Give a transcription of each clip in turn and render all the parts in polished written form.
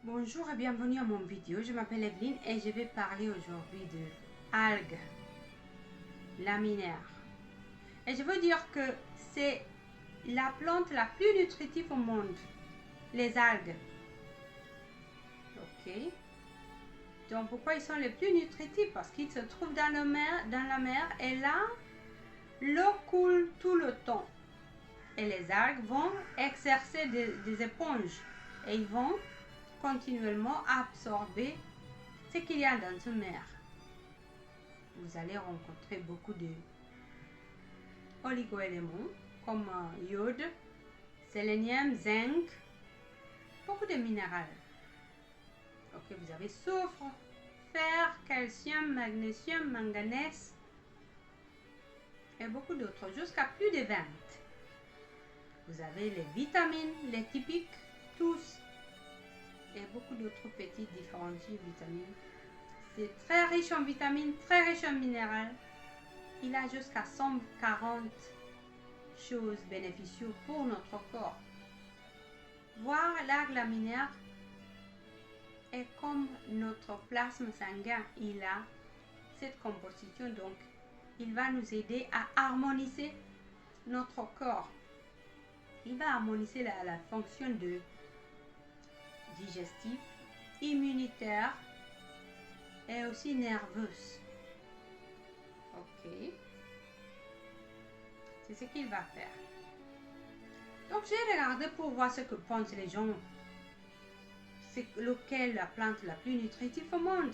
Bonjour et bienvenue à mon vidéo. Je m'appelle Evelyne et je vais parler aujourd'hui de algues laminaires. Et je veux dire que c'est la plante la plus nutritive au monde, les algues. Ok. Donc pourquoi ils sont les plus nutritifs? Parce qu'ils se trouvent dans la mer et là, l'eau coule tout le temps. Et les algues vont exercer des éponges et ils vont continuellement absorber ce qu'il y a dans cette mer. Vous allez rencontrer beaucoup de oligo-éléments comme iode, sélénium, zinc, beaucoup de minéraux. Ok, vous avez soufre, fer, calcium, magnésium, manganèse et beaucoup d'autres, jusqu'à plus de 20. Vous avez les vitamines, les typiques, tous, et beaucoup d'autres petites différenciées vitamines. C'est très riche en vitamines, très riche en minéraux. Il a jusqu'à 140 choses bénéficieuses pour notre corps. Voir l'algue laminaire est comme notre plasme sanguin. Il a cette composition, donc il va nous aider à harmoniser notre corps. Il va harmoniser la fonction de digestive, immunitaire et aussi nerveuse. Ok, c'est ce qu'il va faire. Donc j'ai regardé pour voir ce que pensent les gens. C'est lequel la plante la plus nutritive au monde.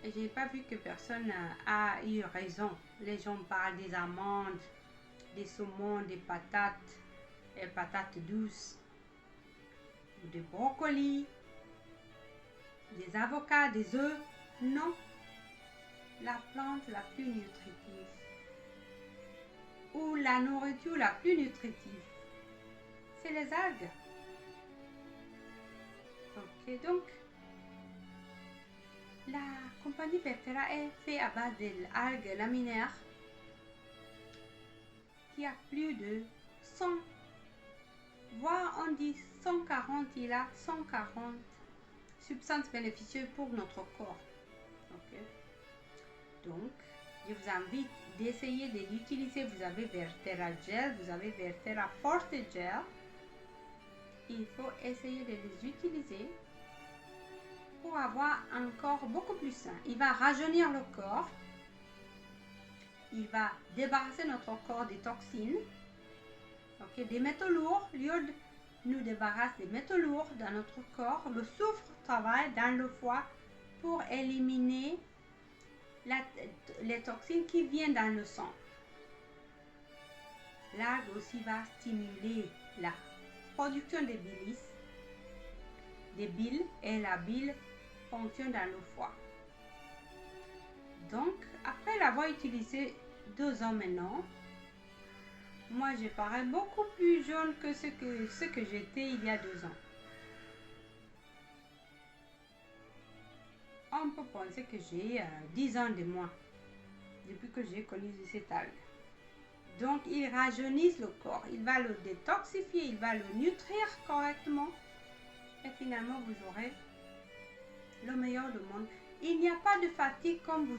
Et j'ai pas vu que personne a eu raison. Les gens parlent des amandes, des saumons, des patates douces, des brocolis, des avocats, des œufs. Non, la plante la plus nutritive ou la nourriture la plus nutritive, c'est les algues. Ok, donc la compagnie Vectera est faite à base d'algues laminaires qui a plus de 100, voire on dit 140, il a 140 substances bénéficieuses pour notre corps. Ok, donc je vous invite d'essayer de l'utiliser. Vous avez Vertera Gel, vous avez Vertera Forte Gel. Il faut essayer de les utiliser pour avoir un corps beaucoup plus sain. Il va rajeunir le corps. Il va débarrasser notre corps des toxines, okay, des métaux lourds. L'iode nous débarrasse des métaux lourds dans notre corps. Le soufre travaille dans le foie pour éliminer les toxines qui viennent dans le sang. L'algue aussi va stimuler la production des bile et la bile fonctionne dans le foie. Donc, après l'avoir utilisé 2 ans maintenant, moi je parais beaucoup plus jeune que ce que j'étais il y a 2 ans. On peut penser que j'ai 10 ans de moins depuis que j'ai connu cette algue. Donc, il rajeunit le corps, il va le détoxifier, il va le nutrir correctement. Et finalement, vous aurez le meilleur du monde. Il n'y a pas de fatigue comme vous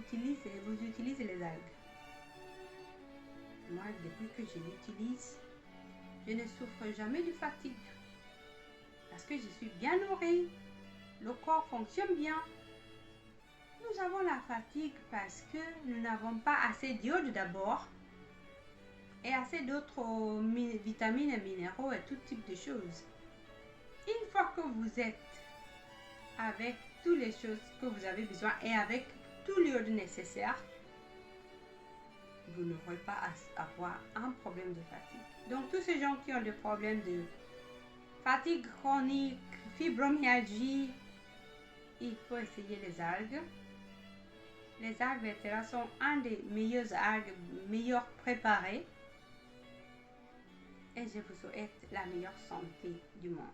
utilisez les algues. Moi, depuis que je l'utilise, je ne souffre jamais de fatigue. Parce que je suis bien nourrie. Le corps fonctionne bien. Nous avons la fatigue parce que nous n'avons pas assez d'iode d'abord. Et assez d'autres vitamines et minéraux et tout type de choses. Une fois que vous êtes avec toutes les choses que vous avez besoin et avec tout l'iode nécessaire, vous n'aurez pas à avoir un problème de fatigue. Donc tous ces gens qui ont des problèmes de fatigue chronique, fibromyalgie, il faut essayer les algues. Les algues Vertera sont un des meilleures algues, meilleures préparées. Et je vous souhaite la meilleure santé du monde.